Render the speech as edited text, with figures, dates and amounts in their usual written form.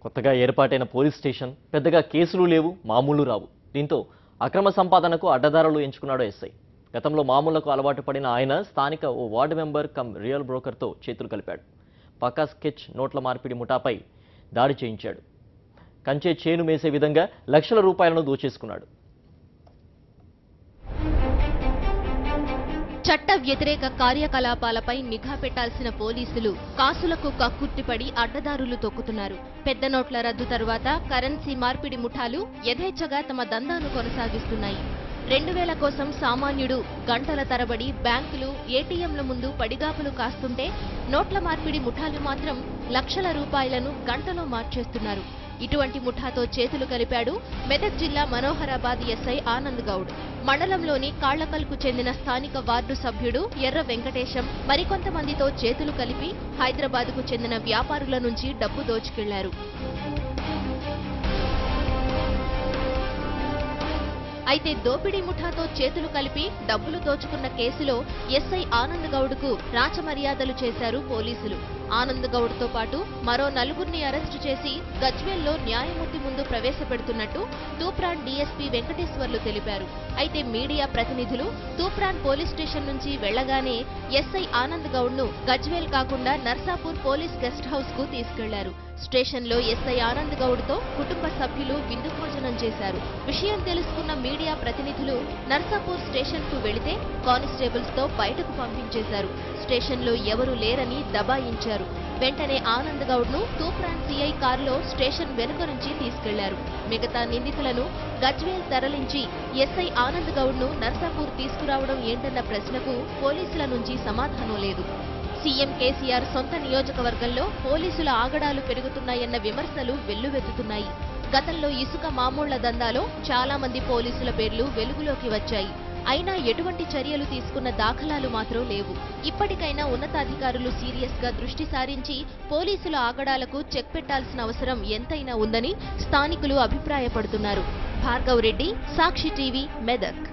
కొత్తగా ఏర్పాటైన police station పెద్దగా కేసులు లేవు, మామూలు రావు. దీంతో అక్రమ సంపాదనకు అడ్డదారులు ఎంచుకున్నాడు ఎస్ఐ. గతంలో మామూలకు అలవాటు పడిన ఆయన స్థానిక ఓ వార్డు మెంబర్ కమ్ రియల్ బ్రోకర్తో చేతులు కలిపాడు. పక్కా స్కెచ్ నోట్ల మార్పిడి ముఠాపై దాడి చేయించాడు. కంచే చేను మేసే విధంగా లక్షల రూపాయలను దోచేసుకున్నాడు. చట్ట వ్యతిరేక కార్యకలాపాలపై నిఘా పెట్టాల్సిన పోలీసులు కాసులకు కక్కుర్తిపడి అడ్డదారులు తొక్కుతున్నారు. పెద్ద నోట్ల రద్దు తరువాత కరెన్సీ మార్పిడి ముఠాలు యథేచ్ఛగా తమ దందాను కొనసాగిస్తున్నాయి. 2000 కోసం సామాన్యుడు గంటల తరబడి బ్యాంకులు, ఏటీఎంల ముందు పడిగాపులు కాస్తుంటే నోట్ల మార్పిడి ముఠాలు మాత్రం లక్షల రూపాయలను గంటలో మార్చేస్తున్నారు. ఇటువంటి ముఠాతో చేతులు కలిపాడు మెదక్ జిల్లా మనోహరాబాద్ ఎస్ఐ ఆనంద్ గౌడ్. మండలంలోని కాళ్లకల్కు చెందిన స్థానిక వార్డు సభ్యుడు ఎర్ర వెంకటేశం మరికొంతమందితో చేతులు కలిపి హైదరాబాద్కు చెందిన వ్యాపారుల నుంచి డబ్బు దోచుకెళ్లారు. అయితే దోపిడీ ముఠాతో చేతులు కలిపి డబ్బులు దోచుకున్న కేసులో ఎస్ఐ ఆనంద్ గౌడ్కు రాచమర్యాదలు చేశారు పోలీసులు. ఆనంద్ గౌడ్తో పాటు మరో 4గురిని అరెస్టు చేసి గజ్వేల్లో న్యాయమూర్తి ముందు ప్రవేశపెడుతున్నట్టు తూప్రాన్ డీఎస్పీ వెంకటేశ్వర్లు తెలిపారు. అయితే మీడియా ప్రతినిధులు తూప్రాన్ పోలీస్ స్టేషన్ నుంచి వెళ్లగానే ఎస్ఐ ఆనంద్ గౌడ్ను గజ్వేల్ కాకుండా నర్సాపూర్ పోలీస్ గెస్ట్ హౌస్ కు తీసుకెళ్లారు. స్టేషన్లో ఎస్ఐ ఆనంద్ గౌడ్తో కుటుంబ సభ్యులు విందు భోజనం చేశారు. విషయం తెలుసుకున్న మీడియా ప్రతినిధులు నర్సాపూర్ స్టేషన్ కు వెళితే కానిస్టేబుల్స్ తో బయటకు పంపించేశారు. స్టేషన్లో ఎవరూ లేరని దబాయించారు. వెంటనే ఆనంద్ గౌడ్ ను తూప్రాన్ సిఐ కారులో స్టేషన్ వెనుక నుంచి తీసుకెళ్లారు. మిగతా నిందితులను గజ్వేల్ తరలించి ఎస్ఐ ఆనంద్ గౌడ్ ను నర్సాపూర్ తీసుకురావడం ఏంటన్న ప్రశ్నకు పోలీసుల నుంచి సమాధానం లేదు. సీఎం కేసీఆర్ సొంత నియోజకవర్గంలో పోలీసుల ఆగడాలు పెరుగుతున్నాయన్న విమర్శలు వెల్లువెత్తుతున్నాయి. గతంలో ఇసుక మామూళ్ల దందాలో చాలా మంది పోలీసుల పేర్లు వెలుగులోకి వచ్చాయి. అయినా ఎటువంటి చర్యలు తీసుకున్న దాఖలాలు మాత్రం లేవు. ఇప్పటికైనా ఉన్నతాధికారులు సీరియస్ గా దృష్టి సారించి పోలీసుల ఆగడాలకు చెక్ పెట్టాల్సిన అవసరం ఎంతైనా ఉందని స్థానికులు అభిప్రాయపడుతున్నారు. భార్గవ్ రెడ్డి, సాక్షి టీవీ, మెదక్.